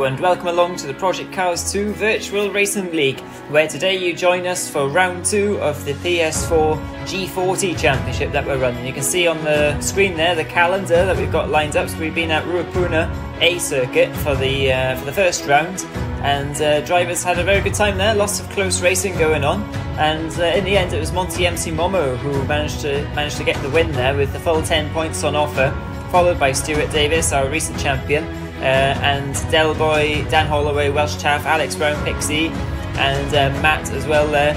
and welcome along to the Project Cars 2 Virtual Racing League, where today you join us for round 2 of the PS4 G40 Championship that we're running. You can see on the screen there the calendar that we've got lined up. So we've been at Ruapuna A circuit for the first round, and drivers had a very good time there. Lots of close racing going on, and in the end it was Monty MC Momo who managed to get the win there with the full 10 points on offer, followed by Stuart Davis, our recent champion, and Del Boy, Dan Holloway, Welsh Taff, Alex Brown, Pixie, and Matt as well there,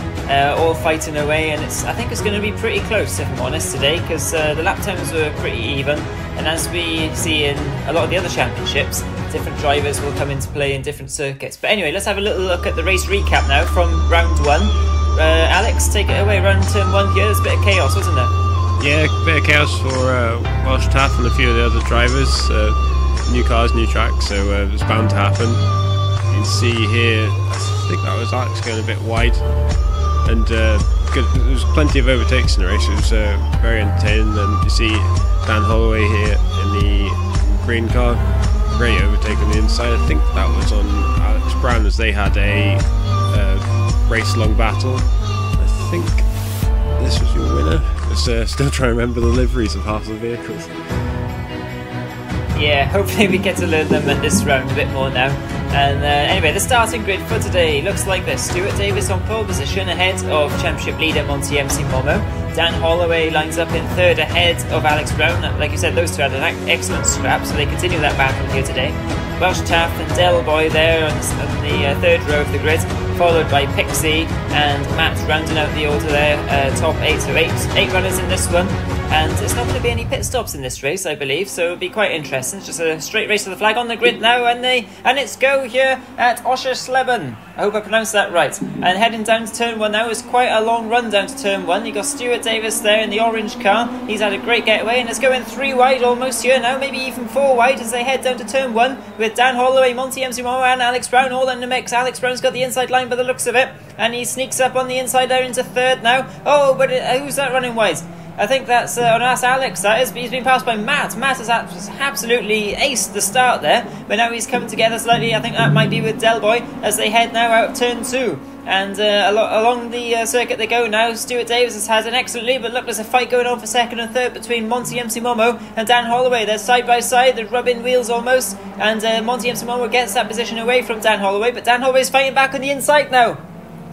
all fighting away. And I think it's going to be pretty close, if I'm honest, today, because the lap times were pretty even. And as we see in a lot of the other championships, different drivers will come into play in different circuits. But anyway, let's have a little look at the race recap now from round 1. Alex, take it away. Round turn 1 here, there's a bit of chaos, wasn't there? Yeah, a bit of chaos for Welsh Taff and a few of the other drivers. New cars, new tracks, so it's bound to happen. You can see here, I think that was Alex going a bit wide, and there was plenty of overtakes in the race. It was very entertaining, and you see Dan Holloway here in the green car, great overtake on the inside. I think that was on Alex Brown, as they had a race-long battle. I think this was your winner. Still trying to remember the liveries of half the vehicles. Yeah, hopefully we get to learn them at this round a bit more now. And anyway, the starting grid for today looks like this. Stuart Davis on pole position ahead of championship leader Monty MC Momo. Dan Holloway lines up in third ahead of Alex Brown. Like you said, those two had an excellent scrap, so they continue that battle here today. Welsh Taff and Del Boy there on the third row of the grid, followed by Pixie and Matt rounding out the order there, top 8. So 8 runners in this one. And it's not going to be any pit stops in this race, I believe, so it'll be quite interesting. It's just a straight race to the flag on the grid now, and it's go here at Oschersleben. I hope I pronounced that right. And heading down to turn 1 now is quite a long run down to turn 1. You got Stuart Davis there in the orange car. He's had a great getaway, and it's going 3 wide almost here now, maybe even 4 wide as they head down to turn 1 with Dan Holloway, Monty MC Momo, and Alex Brown all in the mix. Alex Brown's got the inside line by the looks of it, and he sneaks up on the inside there into third now. Oh, but who's that running wide? I think that's Alex, that is, but he's been passed by Matt. Matt has absolutely aced the start there, but now he's coming together slightly. I think that might be with Del Boy as they head now out of turn 2. And along the circuit they go now. Stuart Davis has had an excellent lead, but look, there's a fight going on for second and third between Monty MC Momo and Dan Holloway. They're side by side, they're rubbing wheels almost, and Monty MC Momo gets that position away from Dan Holloway, but Dan Holloway's fighting back on the inside now.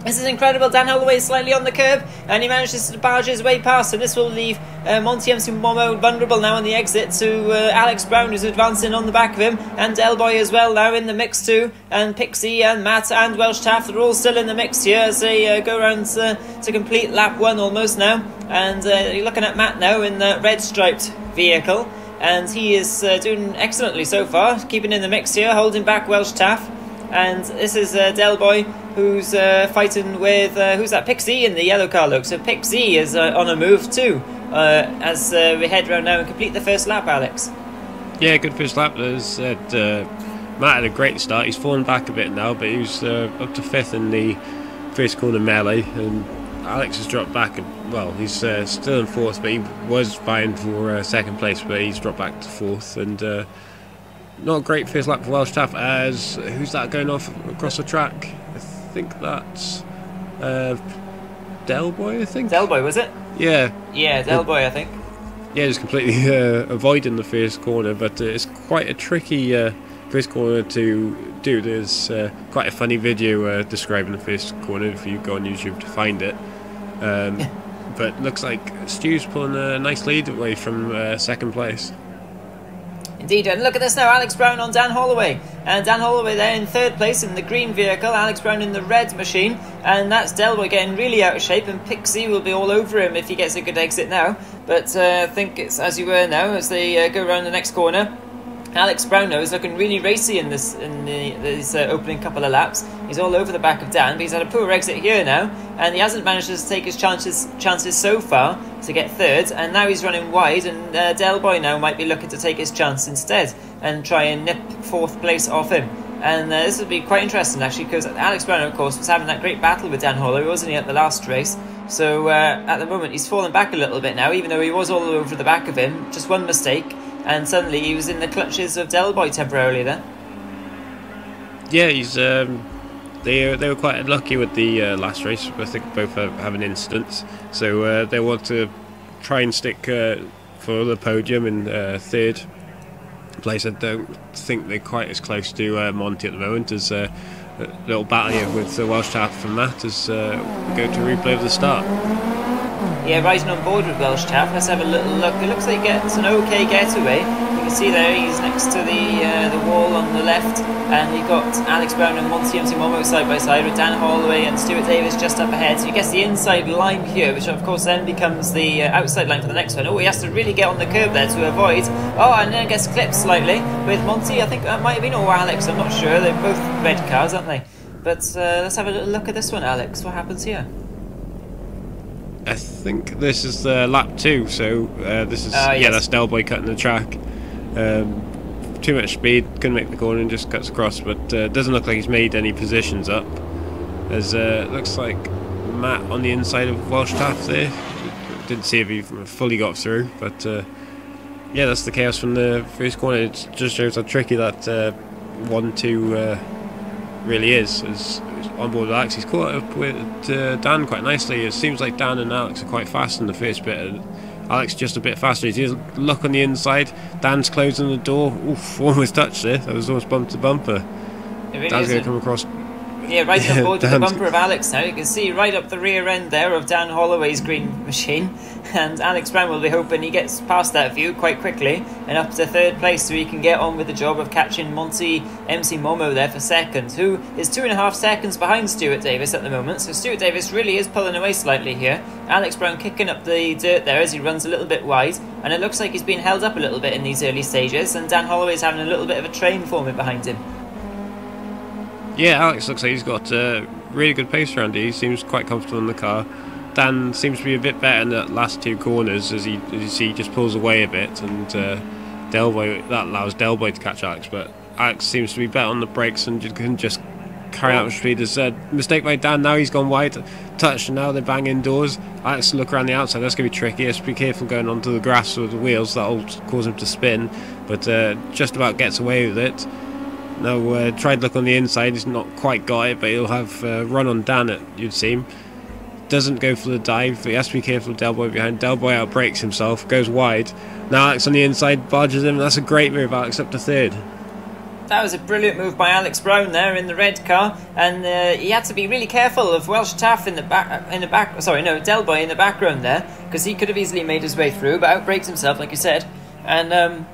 This is incredible. Dan Holloway is slightly on the curb, and he manages to barge his way past, and this will leave Monty MC Momo vulnerable now on the exit to Alex Brown, who's advancing on the back of him, and Del Boy as well now in the mix too, and Pixie and Matt and Welsh Taff, they're all still in the mix here as they go around to complete lap 1 almost now. And you're looking at Matt now in the red striped vehicle, and he is doing excellently so far, keeping in the mix here, holding back Welsh Taff. And this is Del Boy, who's fighting with, who's that, Pixie in the yellow car look. So Pixie is on a move too, as we head round now and complete the first lap, Alex. Yeah, good first lap. As said, Matt had a great start. He's fallen back a bit now, but he was up to 5th in the first corner melee, and Alex has dropped back. Well, he's still in 4th, but he was vying for 2nd place, but he's dropped back to 4th, and not a great first lap for Welsh Taff, as who's that going off across the track? I think that's Del Boy, I think. Del Boy, was it? Yeah. Yeah, Del Boy, I think. Yeah, just completely avoiding the first corner, but it's quite a tricky first corner to do. There's quite a funny video describing the first corner if you go on YouTube to find it. But looks like Stu's pulling a nice lead away from 2nd place. Indeed, and look at this now, Alex Brown on Dan Holloway, and Dan Holloway there in 3rd place in the green vehicle, Alex Brown in the red machine, and that's Del Boy getting really out of shape, and Pixie will be all over him if he gets a good exit now, but I think it's as you were now as they go around the next corner. Alex Brown now is looking really racy in this opening couple of laps. He's all over the back of Dan, but he's had a poor exit here now, and he hasn't managed to take his chances so far to get 3rd, and now he's running wide, and Del Boy now might be looking to take his chance instead and try and nip 4th place off him. And this will be quite interesting actually, because Alex Brown, of course, was having that great battle with Dan Holloway, wasn't he, at the last race? So at the moment he's fallen back a little bit now, even though he was all over the back of him. Just one mistake, and suddenly he was in the clutches of Del Boy temporarily there. Yeah, he's they were quite unlucky with the last race. I think both have an incident, so they want to try and stick for the podium in third place. I don't think they're quite as close to Monty at the moment as a little battle here with the Welsh Tap from that as we go to replay of the start. Yeah, riding on board with Welsh Tap. Let's have a little look. It looks like he gets an okay getaway. You can see there he's next to the wall on the left, and you've got Alex Brown and Monty Momo side by side with Dan Holloway and Stuart Davis just up ahead. So he gets the inside line here, which of course then becomes the outside line for the next one. Oh, he has to really get on the curb there to avoid. Oh, and then gets clipped slightly with Monty. I think that might have been, or Alex, I'm not sure. They're both red cars, aren't they? But let's have a little look at this one, Alex. What happens here? I think this is lap 2, so this is yes. That's Delboy cutting the track. Too much speed, couldn't make the corner and just cuts across, but doesn't look like he's made any positions up. As looks like Matt on the inside of Welsh Tap there. Didn't see if he fully got through, but yeah, that's the chaos from the first corner. It just shows how tricky that 1-2 really is. As on board with Alex, he's caught up with Dan quite nicely. It seems like Dan and Alex are quite fast in the first bit, and Alex just a bit faster. He's look on the inside. Dan's closing the door. Oof, almost touched it. That was almost bumper to bumper. Really Dan's going to come across. Yeah, right on board with the bumper of Alex now. You can see right up the rear end there of Dan Holloway's green machine, and Alex Brown will be hoping he gets past that view quite quickly and up to third place so he can get on with the job of catching Monty Momo there for second, who is 2.5 seconds behind Stuart Davis at the moment. So Stuart Davis really is pulling away slightly here. Alex Brown kicking up the dirt there as he runs a little bit wide, and it looks like he's been held up a little bit in these early stages, and Dan Holloway's having a little bit of a train forming behind him. Yeah, Alex looks like he's got really good pace around here. He seems quite comfortable in the car. Dan seems to be a bit better in the last 2 corners, as you see, he just pulls away a bit, and Delboy, that allows Delboy to catch Alex, but Alex seems to be better on the brakes and can just carry out speed. As mistake by Dan, now he's gone wide, touched, and now they're banging doors. Alex look around the outside, that's going to be tricky. Let's be careful going onto the grass with the wheels, that'll cause him to spin, but just about gets away with it. Now tried to look on the inside, he's not quite got it, but he'll have run on Dan, you'd seem. Doesn't go for the dive, but he has to be careful of Delboy behind. Delboy outbrakes himself, goes wide. Now Alex on the inside barges him. That's a great move, Alex up to third. That was a brilliant move by Alex Brown there in the red car, and he had to be really careful of Welsh Taff in the back. Sorry, no, Delboy in the background there, because he could have easily made his way through, but outbrakes himself, like you said, and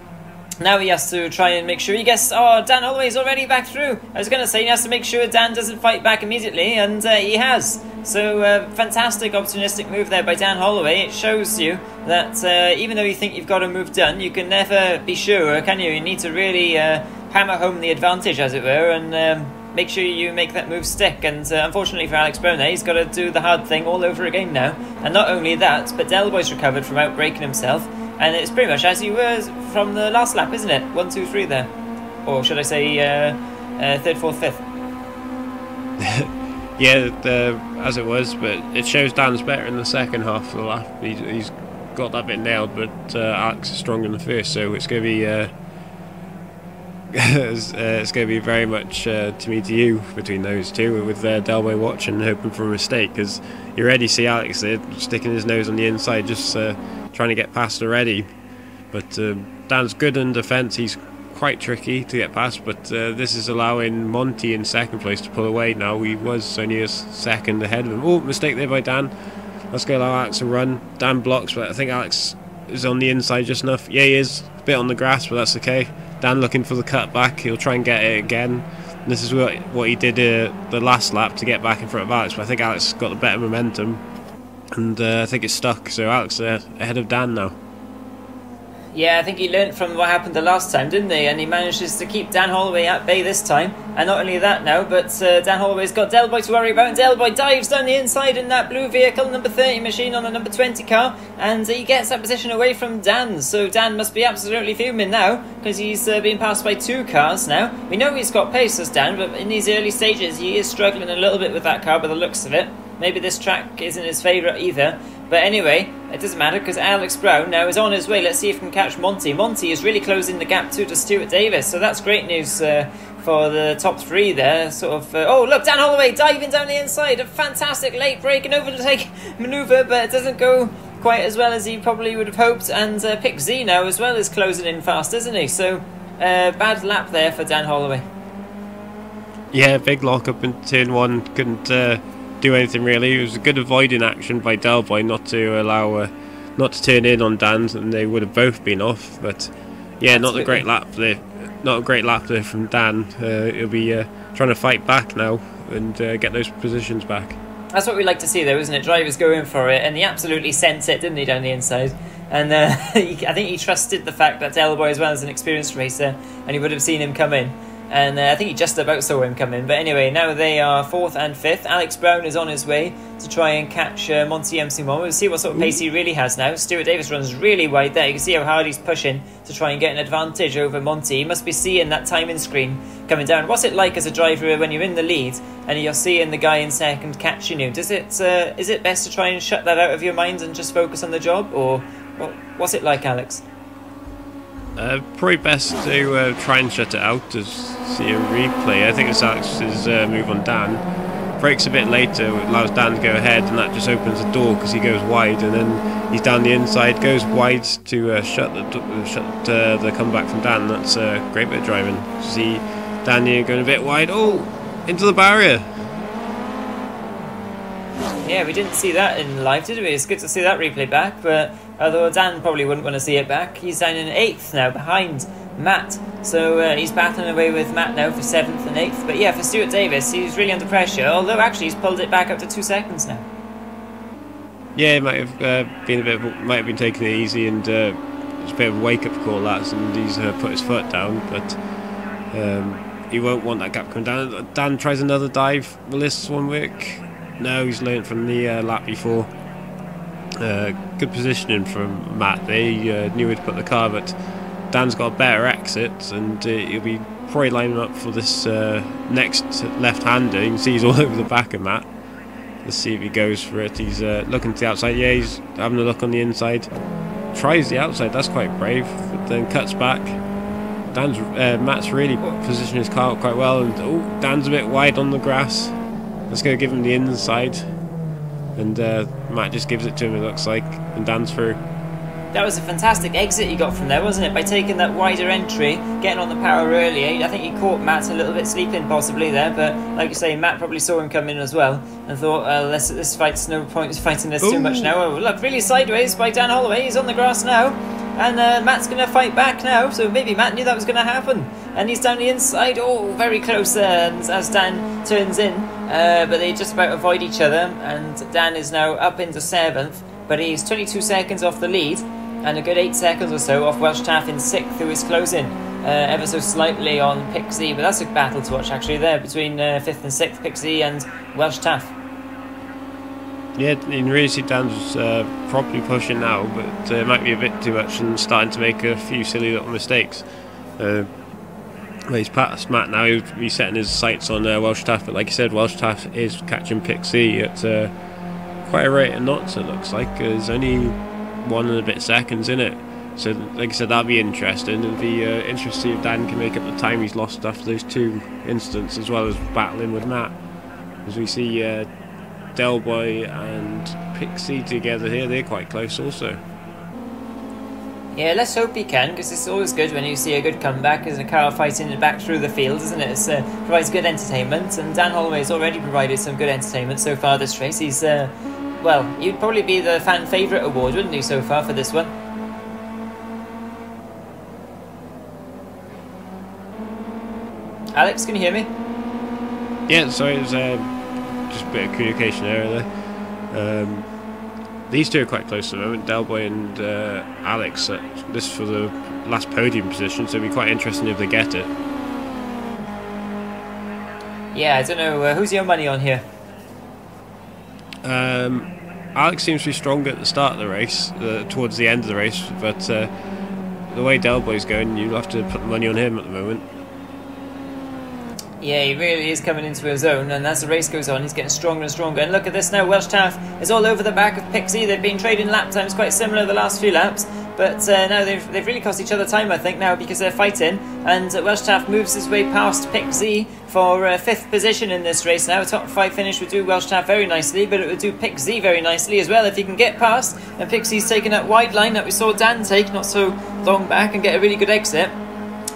now he has to try and make sure he gets... Oh, Dan Holloway's already back through. I was going to say he has to make sure Dan doesn't fight back immediately, and he has. So, fantastic opportunistic move there by Dan Holloway. It shows you that even though you think you've got a move done, you can never be sure, can you? You need to really hammer home the advantage, as it were, and make sure you make that move stick. And unfortunately for Alex Brown, he's got to do the hard thing all over again now. And not only that, but Delboy's recovered from outbraking himself. And it's pretty much as he was from the last lap, isn't it? 1, 2, 3 there. Or should I say third, fourth, fifth? Yeah, as it was, but it shows Dan's better in the second half of the lap. He's got that bit nailed, but Alex is stronger in the first, so it's going to be it's going to be very much to me to you between those two, with Delboy watching and hoping for a mistake, because you already see Alex there sticking his nose on the inside, just trying to get past already. But Dan's good in defence, he's quite tricky to get past, but this is allowing Monty in second place to pull away now. He was only a second ahead of him. Oh, mistake there by Dan. Let's go allow Alex to run. Dan blocks, but I think Alex is on the inside just enough. Yeah, he is a bit on the grass, but that's okay. Dan looking for the cut back, he'll try and get it again. And this is what he did the last lap to get back in front of Alex, but I think Alex got the better momentum, and I think it's stuck, so Alex ahead of Dan now. Yeah, I think he learnt from what happened the last time, didn't he? And he manages to keep Dan Holloway at bay this time. And not only that now, but Dan Holloway's got Delboy to worry about. And Delboy dives down the inside in that blue vehicle, number 30 machine on the number 20 car. And he gets that position away from Dan. So Dan must be absolutely fuming now, because he's being passed by 2 cars now. We know he's got pace as Dan, but in these early stages he is struggling a little bit with that car by the looks of it. Maybe this track isn't his favourite either. But anyway, it doesn't matter because Alex Brown now is on his way. Let's see if he can catch Monty. Monty is really closing the gap too to Stuart Davis, so that's great news for the top 3 there. Sort of. Oh, look, Dan Holloway diving down the inside. A fantastic late break and overtake manoeuvre, but it doesn't go quite as well as he probably would have hoped. And Pick Z now as well is closing in fast, isn't he? So bad lap there for Dan Holloway. Yeah, big lock up in turn 1. Couldn't do anything really. It was a good avoiding action by Del Boy not to allow, not to turn in on Dan, and they would have both been off. But yeah, not a great lap there. Not a great lap there from Dan. He'll be trying to fight back now and get those positions back. That's what we like to see, though, isn't it? Drivers going for it, and he absolutely sent it, didn't he, down the inside? And I think he trusted the fact that Del Boy as well as an experienced racer, and he would have seen him come in. And I think he just about saw him come in. But anyway, now they are 4th and 5th. Alex Brown is on his way to try and catch Monty MC1. We'll see what sort of pace he really has now. Stuart Davis runs really wide there. You can see how hard he's pushing to try and get an advantage over Monty. He must be seeing that timing screen coming down. What's it like as a driver when you're in the lead and you're seeing the guy in second catching you? Is it best to try and shut that out of your mind and just focus on the job? Or what's it like, Alex? Probably best to try and shut it out to see a replay. I think it's Alex's move on Dan. Brakes a bit later, allows Dan to go ahead, and that just opens the door because he goes wide, and then he's down the inside, goes wide to shut the comeback from Dan. That's a great bit of driving. See Dan here going a bit wide. Oh, into the barrier. Yeah, we didn't see that in live, did we? It's good to see that replay back, but although Dan probably wouldn't want to see it back, he's down in 8th now, behind Matt. So he's battling away with Matt now for 7th and 8th. But yeah, for Stuart Davis, he's really under pressure, although actually he's pulled it back up to 2 seconds now. Yeah, it might have might have been taking it easy, and it's a bit of a wake-up call, that, and he's put his foot down, but he won't want that gap coming down. Dan tries another dive. Will this one work? No, he's learnt from the lap before. Good positioning from Matt. They knew he'd put the car, but Dan's got a better exit, and he'll be probably lining up for this next left-hander. You can see he's all over the back of Matt. Let's see if he goes for it. He's looking to the outside. Yeah, he's having a look on the inside. Tries the outside. That's quite brave, but then cuts back. Matt's really positioned his car up quite well, and Dan's a bit wide on the grass. Let's go give him the inside, and Matt just gives it to him, it looks like, and Dan's through. That was a fantastic exit he got from there, wasn't it? By taking that wider entry, getting on the power early. I think he caught Matt a little bit sleeping possibly there, but like you say, Matt probably saw him come in as well and thought, this fight's no point fighting this too much now. Oh, look, really sideways by Dan Holloway. He's on the grass now, and Matt's going to fight back now, so maybe Matt knew that was going to happen. And he's down the inside. Oh, very close there as Dan turns in. But they just about avoid each other, and Dan is now up into 7th, but he's 22 seconds off the lead, and a good 8 seconds or so off Welsh Taff in 6th, who is closing ever so slightly on Pick Z. But that's a battle to watch actually there between 5th and 6th, Pick Z and Welsh Taff. Yeah, you can really see Dan's properly pushing now, but it might be a bit too much and starting to make a few silly little mistakes. Well, he's past Matt now. He'll be setting his sights on Welsh Taff, but like you said, Welsh Taff is catching Pick Z at quite a rate of knots, it looks like. There's only 1 and a bit seconds in it, so like I said, that'll be interesting. It'll be interesting to see if Dan can make up the time he's lost after those 2 incidents, as well as battling with Matt. As we see Del Boy and Pick Z together here, they're quite close also. Yeah, let's hope he can, because it's always good when you see a good comeback as a car fighting back through the field, isn't it? It provides good entertainment, and Dan Holloway has already provided some good entertainment so far this race. He's, well, he'd probably be the fan favourite award, wouldn't he, so far for this one? Alex, can you hear me? Yeah, sorry, it was just a bit of communication error there. These two are quite close at the moment, Del Boy and Alex. This is for the last podium position, so it'll be quite interesting if they get it. Yeah, I don't know. Who's your money on here? Alex seems to be stronger at the start of the race, towards the end of the race, but the way Del Boy's going, you'll have to put money on him at the moment. Yeah, he really is coming into his own, and as the race goes on, he's getting stronger and stronger. And look at this now, Welsh Taff is all over the back of Pixie. They've been trading lap times quite similar the last few laps, but now they've really cost each other time, I think, now, because they're fighting. And Welsh Taff moves his way past Pixie for 5th position in this race now. A top 5 finish would do Welsh Taff very nicely, but it would do Pixie very nicely as well if he can get past. And Pixie's taken that wide line that we saw Dan take not so long back and get a really good exit.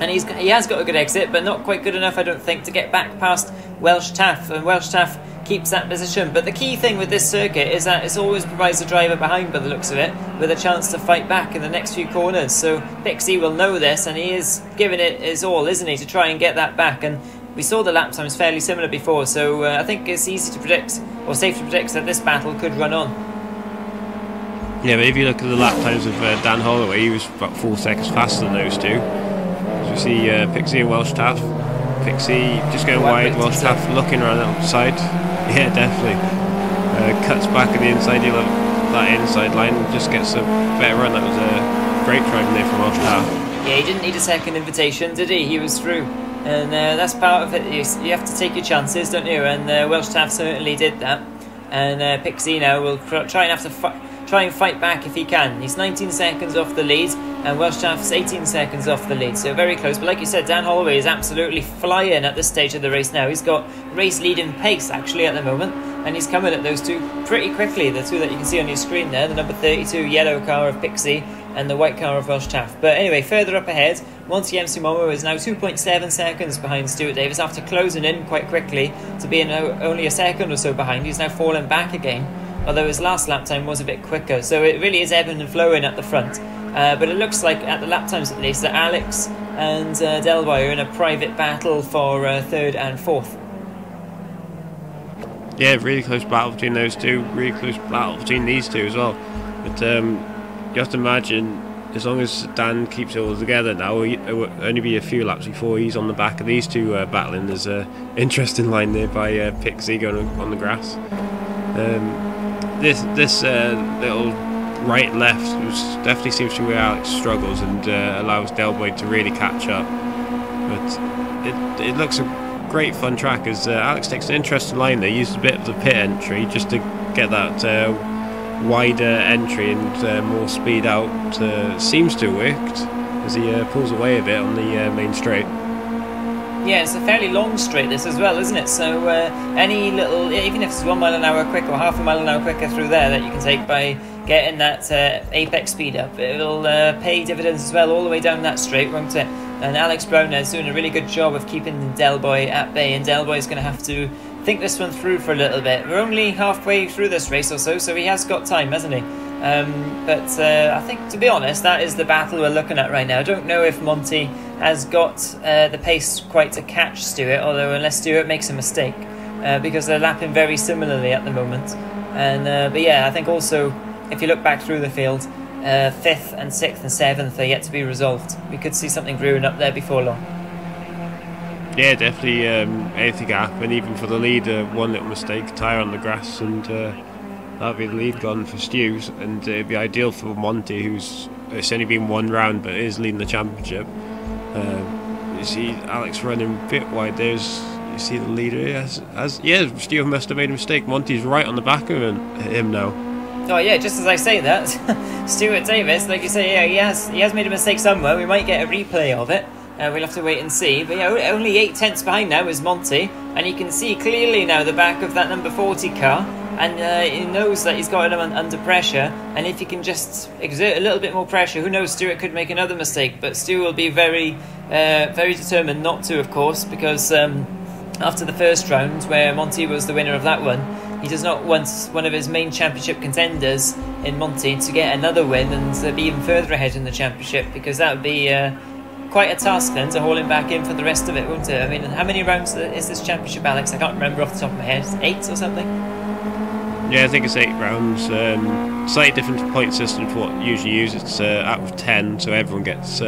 And he has got a good exit, but not quite good enough, I don't think, to get back past Welsh Taff. And Welsh Taff keeps that position. But the key thing with this circuit is that it always provides the driver behind, by the looks of it, with a chance to fight back in the next few corners. So Pixie will know this, and he is giving it his all, isn't he, to try and get that back. And we saw the lap times fairly similar before, so I think it's easy to predict, or safe to predict, that this battle could run on. Yeah, but if you look at the lap times of Dan Holloway, he was about 4 seconds faster than those two. You see Pixie and Welsh Taff. Pixie just going wide, Welsh Taff looking around the outside. Yeah, definitely. Cuts back at the inside, you love that inside line, just gets a better run. That was a great driving there from Welsh Taff. Yeah, he didn't need a second invitation, did he? He was through. And that's part of it. You have to take your chances, don't you? And Welsh Taff certainly did that. And Pixie now will try and fight back if he can. He's 19 seconds off the lead, and Welsh Taff's 18 seconds off the lead, so very close. But like you said, Dan Holloway is absolutely flying at this stage of the race now. He's got race leading pace actually at the moment, and he's coming at those two pretty quickly, the two that you can see on your screen there, the number 32 yellow car of Pixie and the white car of Welsh Taff. But anyway, further up ahead, Monty MC Momo is now 2.7 seconds behind Stuart Davis after closing in quite quickly to being only a second or so behind. He's now fallen back again, although his last lap time was a bit quicker, so it really is ebbing and flowing at the front. But it looks like, at the lap times at least, that Alex and Delboy are in a private battle for 3rd and 4th. Yeah, really close battle between those two, really close battle between these two as well. But you have to imagine, as long as Dan keeps it all together now, it will only be a few laps before he's on the back of these two battling. There's an interesting line there by Pixie going on the grass. This little right-left definitely seems to be where Alex struggles and allows Delboy to really catch up. But it looks a great fun track as Alex takes an interesting line there, uses a bit of the pit entry just to get that wider entry and more speed out. Seems to have worked as he pulls away a bit on the main straight. Yeah, it's a fairly long straight this as well, isn't it? So any little, even if it's 1 mile an hour quicker or half a mile an hour quicker through there that you can take by getting that apex speed up, it'll pay dividends as well all the way down that straight, won't it? And Alex Brown is doing a really good job of keeping Delboy at bay, and Delboy's going to have to think this one through for a little bit. We're only halfway through this race or so he has got time, hasn't he? But I think, to be honest, that is the battle we're looking at right now. I don't know if Monty has got the pace quite to catch Stewart, although unless Stewart makes a mistake, because they're lapping very similarly at the moment. And but yeah, I think also, if you look back through the field, 5th and 6th and 7th are yet to be resolved. We could see something brewing up there before long. Yeah, definitely anything can happen, even for the lead. One little mistake, tyre on the grass, and that'll be the lead gone for Stews, and it'd be ideal for Monty, who's it's only been one round but is leading the championship. You see Alex running a bit wide there. You see the leader. Yeah, Stew must have made a mistake. Monty's right on the back of him now. Oh yeah, just as I say that, Stuart Davis, like you say, yeah, he has made a mistake somewhere. We might get a replay of it. We'll have to wait and see. But yeah, only 8 tenths behind now is Monty, and you can see clearly now the back of that number 40 car, and he knows that he's got him under pressure, and if he can just exert a little bit more pressure, who knows, Stuart could make another mistake, but Stu will be very determined not to, of course, because after the first round, where Monty was the winner of that one, he does not want one of his main championship contenders in Monty to get another win and be even further ahead in the championship, because that would be quite a task then to haul him back in for the rest of it, wouldn't it? I mean, how many rounds is this championship, Alex? I can't remember off the top of my head. 8 or something? Yeah, I think it's 8 rounds. Slightly different point system to what you usually use. It's out of 10, so everyone gets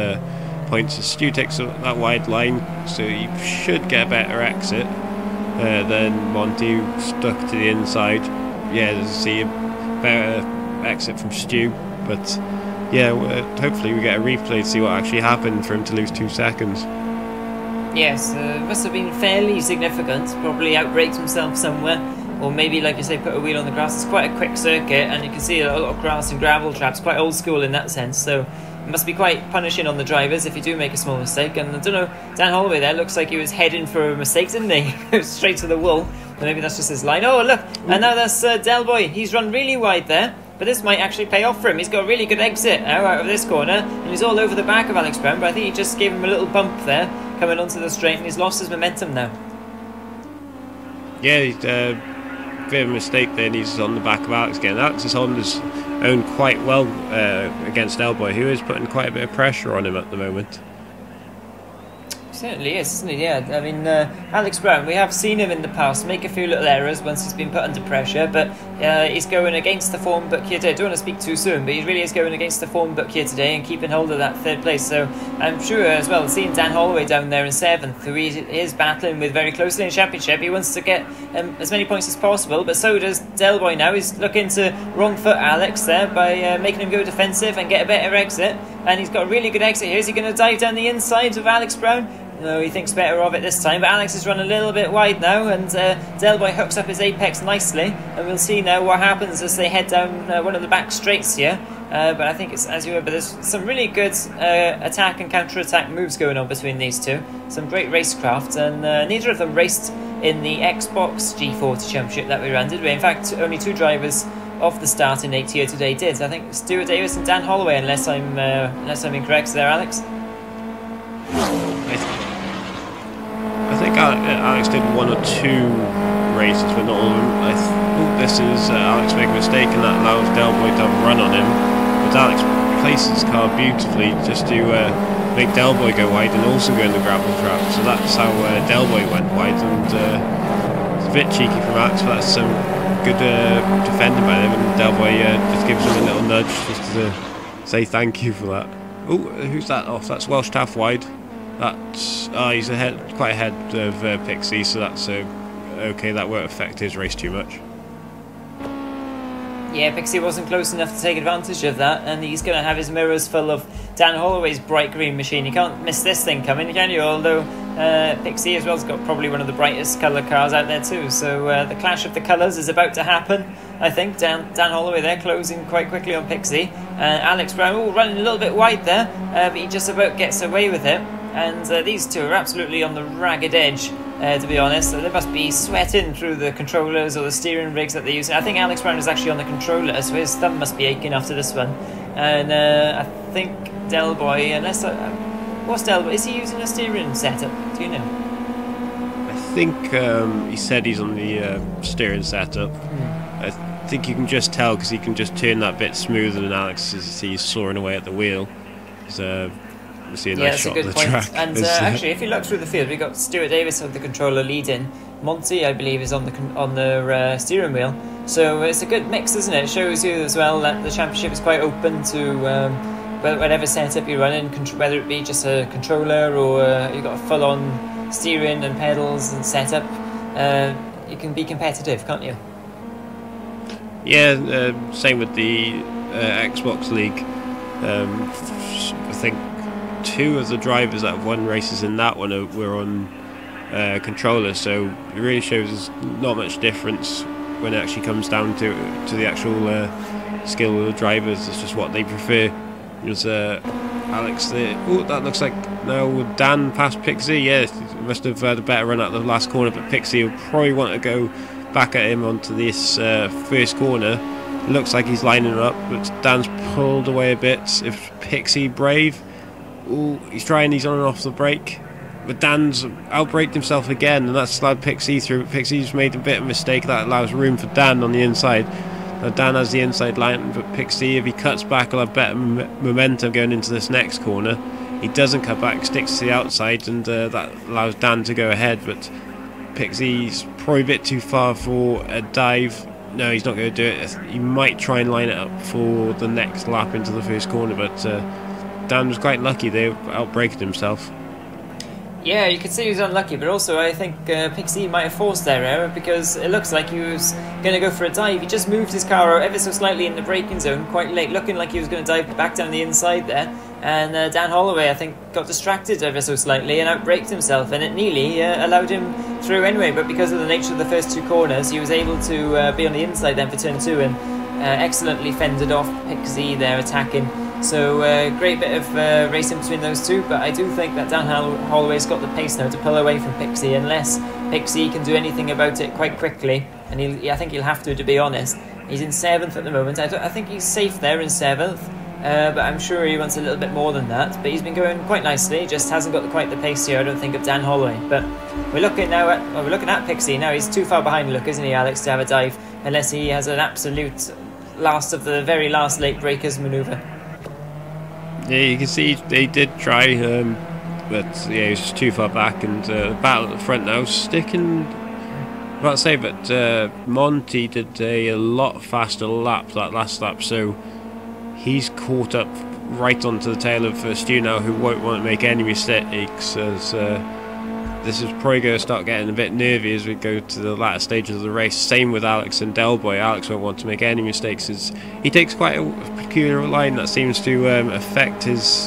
points. Stu takes that wide line, so you should get a better exit than Monty, who stuck to the inside. Yeah, there's a better exit from Stu, but yeah, hopefully we get a replay to see what actually happened for him to lose 2 seconds. Yeah, well, hopefully we get a replay. But yeah, I think to be honest, that is the battle we're looking at right now. I don't know if Monty has got the pace quite to catch Stewart, although unless Stewart makes a mistake, Yes, must have been fairly significant. Probably outbraked himself somewhere, or maybe, like you say, put a wheel on the grass. It's quite a quick circuit, and you can see a lot of grass and gravel traps. Quite old school in that sense. So it must be quite punishing on the drivers if you do make a small mistake. And I don't know, Dan Holloway there looks like he was heading for a mistake, didn't he? Straight to the wall. But maybe that's just his line. Oh look, and now that's Del Boy. He's run really wide there. But this might actually pay off for him. He's got a really good exit now out of this corner, and he's all over the back of Alex Brown, but I think he just gave him a little bump there, coming onto the straight, and he's lost his momentum now. Yeah, he's a bit of a mistake there, and he's on the back of Alex again. Alex is holding his own quite well against Elboy, who is putting quite a bit of pressure on him at the moment. Certainly is, isn't he? Yeah, I mean, Alex Brown, we have seen him in the past make a few little errors once he's been put under pressure, but he's going against the form book here today. I don't want to speak too soon, but he really is going against the form book here today and keeping hold of that third place. So I'm sure as well, seeing Dan Holloway down there in 7th, who he is battling with very closely in the championship, he wants to get as many points as possible, but so does Del Boy now. He's looking to wrong foot Alex there by making him go defensive and get a better exit, and he's got a really good exit here. Is he going to dive down the inside of Alex Brown? No, he thinks better of it this time, but Alex has run a little bit wide now, and Del Boy hooks up his apex nicely, and we'll see now what happens as they head down one of the back straights here. But I think it's, as you heard, but there's some really good attack and counter-attack moves going on between these two. Some great racecraft, and neither of them raced in the Xbox G40 Championship that we ran, did we? In fact, only 2 drivers of the starting 8 here today did. I think Stuart Davis and Dan Holloway, unless I'm incorrect there, Alex. I think Alex did 1 or 2 races, but not all of them. I think this is Alex making a mistake, and that allows Del Boy to have a run on him. But Alex places his car beautifully just to make Del Boy go wide and also go in the gravel trap. So that's how Del Boy went wide, and it's a bit cheeky from Alex, but that's some good defending by them. And Del Boy just gives him a little nudge just to say thank you for that. Oh, who's that off? That's Welsh Taff wide. That's he's quite ahead of Pixie, so that's okay. That won't affect his race too much. Yeah, Pixie wasn't close enough to take advantage of that, and he's going to have his mirrors full of Dan Holloway's bright green machine. You can't miss this thing coming, can you? Although Pixie as well has got probably one of the brightest colour cars out there too. So the clash of the colours is about to happen. I think Dan Holloway there closing quite quickly on Pixie. Alex Brown running a little bit wide there, but he just about gets away with it. And these two are absolutely on the ragged edge, to be honest. So they must be sweating through the controllers or the steering rigs that they're using. I think Alex Brown is actually on the controller, so his thumb must be aching after this one. And I think Del Boy, unless... what's Del Boy? Is he using a steering setup? Do you know? I think he said he's on the steering setup. I think you can just tell because he can just turn that bit smoother than Alex as he's soaring away at the wheel. See a nice shot of the track. And actually, if you look through the field, we've got Stuart Davis on the controller leading. Monty, I believe, is on the steering wheel. So it's a good mix, isn't it? It shows you as well that the championship is quite open to whatever setup you're running, whether it be just a controller or you've got a full-on steering and pedals and setup. You can be competitive, can't you? Yeah, same with the Xbox League. I think 2 of the drivers that have won races in that one were on controllers, so it really shows there's not much difference when it actually comes down to the actual skill of the drivers. It's just what they prefer. There's Alex there. Oh, that looks like now Dan past Pixie. Yeah, he must have had a better run out the last corner, but Pixie will probably want to go back at him onto this first corner. It looks like he's lining up, but Dan's pulled away a bit. If Pixie brave. Ooh, he's trying, he's on and off the brake, but Dan's outbraked himself again, and that's allowed Pixie through. Pixie's made a bit of a mistake that allows room for Dan on the inside. Now Dan has the inside line, but Pixie, if he cuts back, will have better momentum going into this next corner. He doesn't cut back, sticks to the outside, and that allows Dan to go ahead, but Pixie's probably a bit too far for a dive. No, he's not going to do it. He might try and line it up for the next lap into the first corner, but Dan was quite lucky there, outbraking himself. Yeah, you could say he was unlucky, but also I think Pixie might have forced their error because it looks like he was going to go for a dive. He just moved his car ever so slightly in the braking zone quite late, looking like he was going to dive back down the inside there. and Dan Holloway, I think, got distracted ever so slightly and outbraked himself, and it nearly allowed him through anyway, but because of the nature of the first 2 corners, he was able to be on the inside then for turn 2 and excellently fended off Pixie there attacking. So great bit of racing between those two, but I do think that Dan Holloway's got the pace now to pull away from Pixie, unless Pixie can do anything about it quite quickly, and I think he'll have to be honest. He's in 7th at the moment. I think he's safe there in 7th, but I'm sure he wants a little bit more than that. But he's been going quite nicely, just hasn't got quite the pace here, I don't think, of Dan Holloway. But we're looking at Pixie now. He's too far behind, look, isn't he, Alex, to have a dive, unless he has an absolute last of the very last late breakers manoeuvre. Yeah, you can see they did try, but yeah, he was just too far back, and the battle at the front now sticking. About to say, but Monty did a lot faster lap that last lap, so he's caught up right onto the tail of Stu now, who won't want to make any mistakes, as this is probably going to start getting a bit nervy as we go to the latter stages of the race. Same with Alex and Delboy. Alex won't want to make any mistakes, as he takes quite a peculiar line that seems to affect his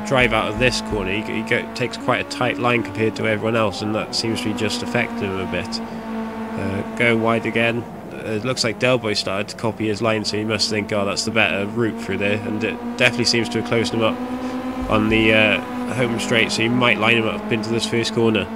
drive out of this corner. He takes quite a tight line compared to everyone else, and that seems to be just affecting him a bit. Going wide again. It looks like Delboy started to copy his line, so he must think, oh, that's the better route through there, and it definitely seems to have closed him up on the home straight, so he might line him up into this first corner.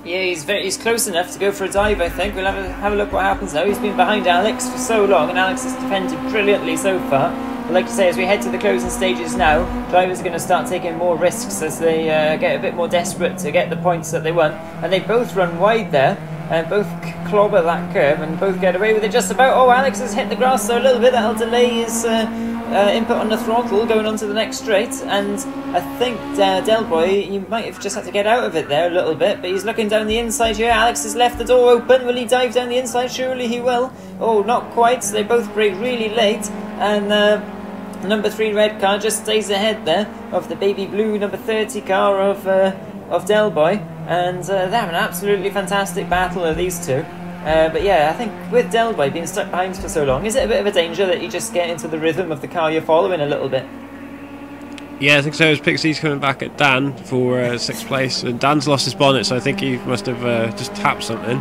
Yeah, he's close enough to go for a dive, I think. We'll have a look what happens now. He's been behind Alex for so long, and Alex has defended brilliantly so far. But like you say, as we head to the closing stages now, drivers are going to start taking more risks as they get a bit more desperate to get the points that they want. And they both run wide there, and both clobber that curve, and both get away with it just about. Oh, Alex has hit the grass there a little bit. That'll delay his input on the throttle going on to the next straight, and I think Delboy, you might have just had to get out of it there a little bit, but he's looking down the inside here. Alex has left the door open. Will he dive down the inside? Surely he will. Oh, not quite. They both brake really late, and number 3 red car just stays ahead there of the baby blue number 30 car of Delboy, and they're having an absolutely fantastic battle of these two. But yeah, I think with Delboy being stuck behind for so long, is it a bit of a danger that you just get into the rhythm of the car you're following a little bit? Yeah, I think so. As Pixie's coming back at Dan for 6th place, and Dan's lost his bonnet, so I think he must have just tapped something.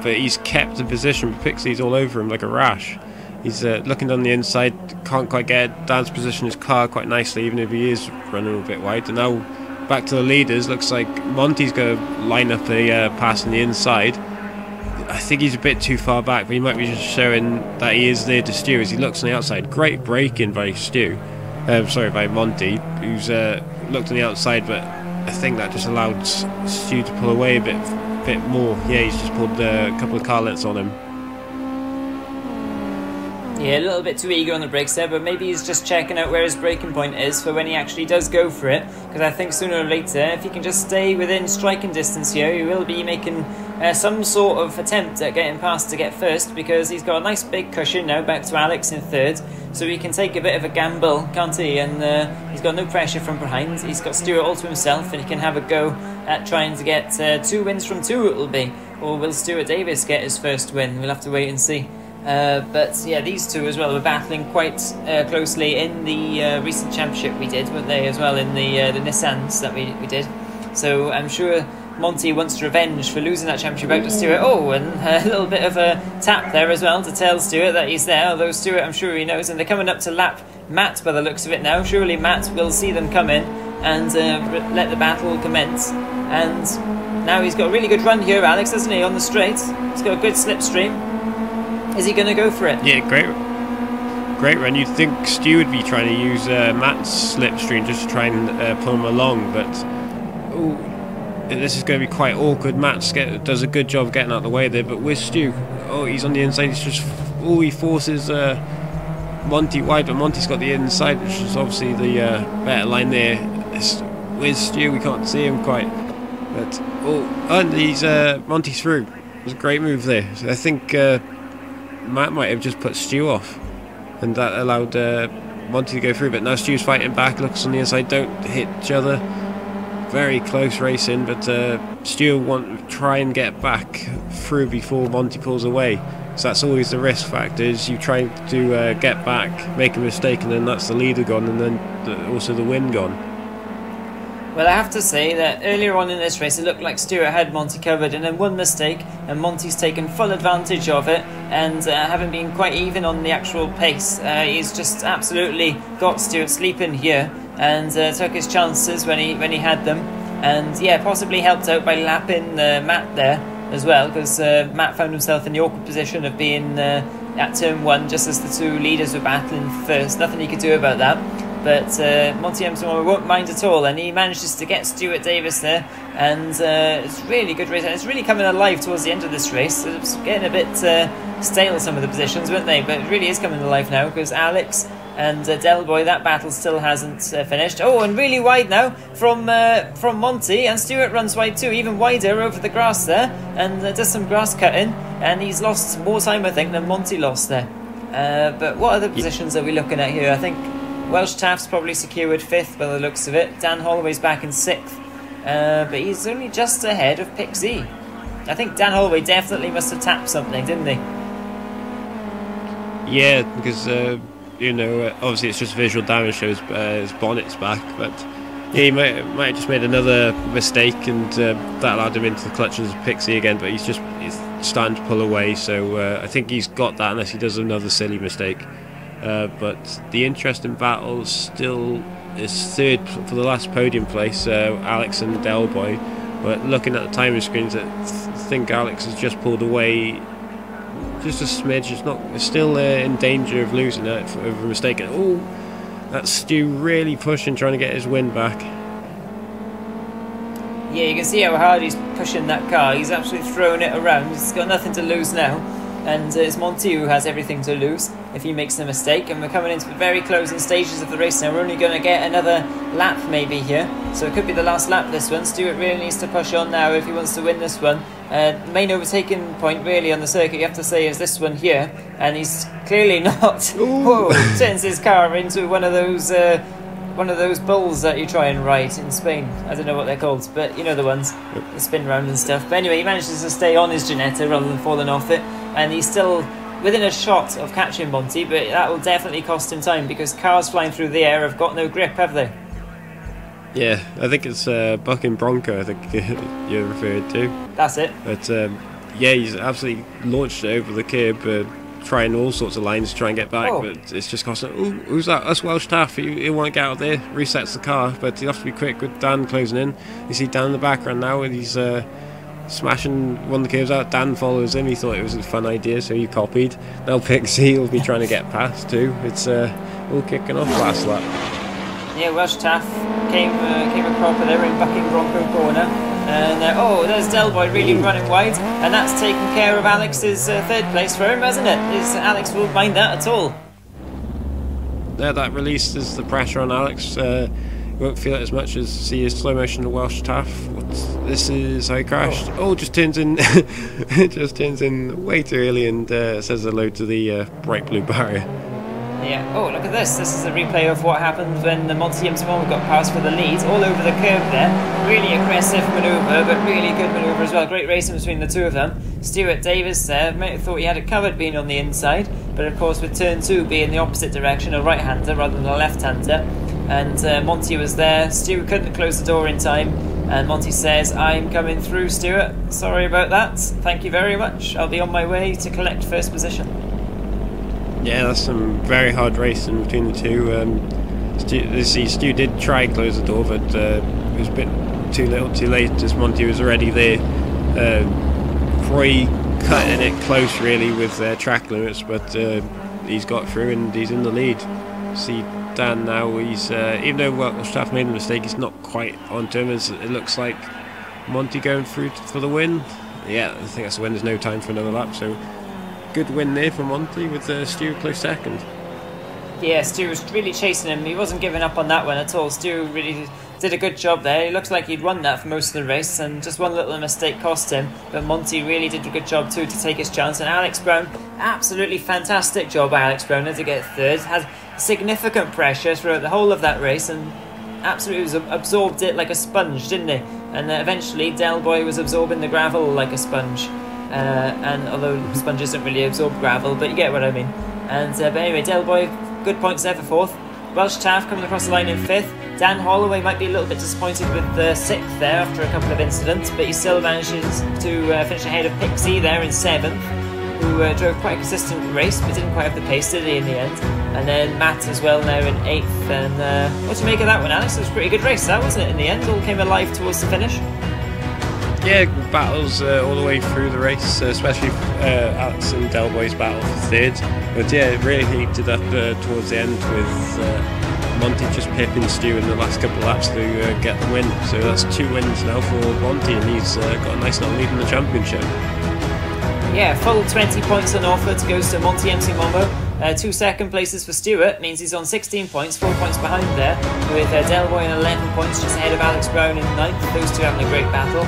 But he's kept the position. Pixie's all over him like a rash. He's looking down the inside, can't quite get Dan's position his car quite nicely, even if he is running a bit wide. And now back to the leaders. Looks like Monty's going to line up a pass on the inside. I think he's a bit too far back, but he might be just showing that he is there to Stu as he looks on the outside. Great braking by by Monty, who's looked on the outside, but I think that just allowed Stu to pull away a bit more. Yeah, he's just pulled a couple of car lengths on him. Yeah, a little bit too eager on the brakes there, but maybe he's just checking out where his braking point is for when he actually does go for it, because I think sooner or later, if he can just stay within striking distance here, he will be making some sort of attempt at getting past to get first, because he's got a nice big cushion now back to Alex in 3rd, so he can take a bit of a gamble, can't he? And he's got no pressure from behind. He's got Stuart all to himself, and he can have a go at trying to get 2 wins from 2, it'll be. Or will Stuart Davis get his first win? We'll have to wait and see. But yeah, these two as well were battling quite closely in the recent championship we did, weren't they, as well, in the Nissans that we did. So I'm sure Monty wants revenge for losing that championship out to Stuart. Oh, and a little bit of a tap there as well to tell Stuart that he's there, although Stuart, I'm sure he knows, and they're coming up to lap Matt by the looks of it now. Surely Matt will see them come in and let the battle commence. And now he's got a really good run here, Alex, hasn't he, on the straight? He's got a good slipstream. Is he going to go for it? Yeah, great run. You'd think Stu would be trying to use Matt's slipstream just to try and pull him along, but this is going to be quite awkward. Matt does a good job getting out of the way there, but with Stu, he's on the inside. He forces Monty wide, but Monty's got the inside, which is obviously the better line there. With Stu, we can't see him quite, but and he's Monty through. It was a great move there. So I think Matt might have just put Stu off, and that allowed Monty to go through, but now Stu's fighting back, looks on the inside, don't hit each other. Very close racing, but Stu will want to try and get back through before Monty pulls away. So that's always the risk factor, is you try to get back, make a mistake, and then that's the leader gone, and then also the win gone. Well, I have to say that earlier on in this race it looked like Stewart had Monty covered, and then one mistake and Monty's taken full advantage of it, and having been quite even on the actual pace, he's just absolutely got Stewart sleeping here, and took his chances when he had them, and yeah, possibly helped out by lapping Matt there as well, because Matt found himself in the awkward position of being at turn 1 just as the two leaders were battling first. Nothing he could do about that. But Monty M21 won't mind at all, and he manages to get Stuart Davis there, and it's really good race. And it's really coming alive towards the end of this race. It's getting a bit stale, some of the positions, weren't they? But it really is coming alive now, because Alex and Del Boy, that battle still hasn't finished. Oh, and really wide now from Monty, and Stuart runs wide too, even wider over the grass there, and does some grass cutting, and he's lost more time, I think, than Monty lost there. But what other positions are we looking at here? I think Welsh Taft's probably secured 5th by the looks of it. Dan Holloway's back in 6th, but he's only just ahead of Pick Z. I think Dan Holloway definitely must have tapped something, didn't he? Yeah, because you know, obviously it's just visual damage, shows his bonnet's back, but yeah, he might have just made another mistake, and that allowed him into the clutches of Pick Z again. But he's starting to pull away, so I think he's got that unless he does another silly mistake. But the interesting battle still is 3rd for the last podium place, Alex and Del Boy. But looking at the timing screens, I think Alex has just pulled away just a smidge. It's still in danger of losing it over a mistake. Oh, that's Stu really pushing, trying to get his win back. Yeah, you can see how hard he's pushing that car. He's absolutely throwing it around. He's got nothing to lose now. And it's Monty who has everything to lose if he makes a mistake. And we're coming into the very closing stages of the race now. We're only going to get another lap maybe here, so it could be the last lap this one. Stuart really needs to push on now if he wants to win this one. The main overtaking point really on the circuit, you have to say, is this one here, and he's clearly not. Whoa, turns his car into one of those bulls that you try and ride in Spain. I don't know what they're called, but you know the ones that spin round and stuff. But anyway, he manages to stay on his Ginetta rather than falling off it, and he's still within a shot of catching Monty, but that will definitely cost him time, because cars flying through the air have got no grip, have they? Yeah, I think it's Bucking Bronco, I think you're referred to. That's it. But yeah, he's absolutely launched it over the curb, trying all sorts of lines to try and get back, but it's just costing. Oh, who's that? That's Welsh Taff. He won't get out there. Resets the car, but you have to be quick with Dan closing in. You see Dan in the background now, and he's smashing one of the curves out. Dan follows him. He thought it was a fun idea, so he copied. Now Pick Z will be trying to get past too. It's all kicking off last lap. Yeah, Welsh Taff came a cropper there in Bucking Bronco corner. And oh, there's Del Boy really running wide, and that's taken care of Alex's 3rd place for him, hasn't it? Alex won't mind that at all. Yeah, that releases the pressure on Alex. You won't feel it as much as see his slow motion to Welsh Taff. This is how he crashed. Oh, just turns in, just turns in way too early, and says hello to the bright blue barrier. Yeah. Oh, look at this. This is a replay of what happened when the Monty M21 got passed for the lead, all over the curb there. Really aggressive manoeuvre, but really good manoeuvre as well. Great racing between the two of them. Stuart Davis there might have thought he had it covered being on the inside, but of course with turn 2 being the opposite direction, a right-hander rather than a left-hander, and Monty was there. Stuart couldn't close the door in time, and Monty says, "I'm coming through, Stuart. Sorry about that. Thank you very much. I'll be on my way to collect 1st position." Yeah, that's some very hard racing between the two. Stu did try and close the door, but it was a bit too little too late, as Monty was already there. Probably cutting it close really with track limits, but he's got through and he's in the lead. See Dan now, he's even though Welsh Taff made a mistake, he's not quite on to him. It looks like Monty going through for the win. Yeah, I think that's the win. There's no time for another lap, so good win there for Monty with Stu close 2nd. Yeah, Stu was really chasing him. He wasn't giving up on that one at all. Stu really did a good job there. He looks like he'd won that for most of the race, and just one little mistake cost him. But Monty really did a good job too to take his chance. And Alex Brown, absolutely fantastic job by Alex Brown to get 3rd. Had significant pressure throughout the whole of that race, and absolutely absorbed it like a sponge, didn't he? And eventually Del Boy was absorbing the gravel like a sponge. and although sponges don't really absorb gravel, but you get what I mean. And but anyway, Del Boy, good points there for 4th. Welsh Taff coming across the line in 5th. Dan Holloway might be a little bit disappointed with the 6th there after a couple of incidents, but he still manages to finish ahead of Pixie there in 7th, who drove quite a consistent race but didn't quite have the pace, did he, in the end. And then Matt as well now in 8th. And what do you make of that one, Alex? It was a pretty good race, that wasn't it, in the end? All came alive towards the finish. Yeah, battles all the way through the race, especially Alex and Del Boy's battle for 3rd. But yeah, it really heated up towards the end with Monty just pipping Stu in the last couple of laps to get the win. So that's 2 wins now for Monty, and he's got a nice little lead in the championship. Yeah, full 20 points on offer to goes to Monty MC Momo. 2 second places for Stewart, means he's on 16 points, 4 points behind there, with Del Boy on 11 points, just ahead of Alex Brown in 9th, those two having a great battle.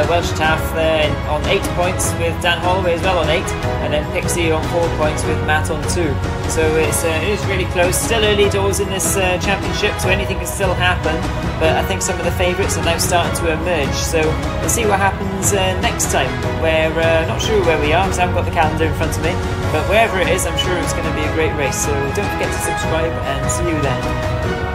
Welsh Taff there on 8 points, with Dan Holloway as well on 8, and then Pixie on 4 points with Matt on 2. So it is really close, still early doors in this championship, so anything can still happen, but I think some of the favourites are now starting to emerge, so we'll see what happens next time. We're not sure where we are, because I haven't got the calendar in front of me, but wherever it is, I'm sure it's going to be a great race, so don't forget to subscribe and see you then.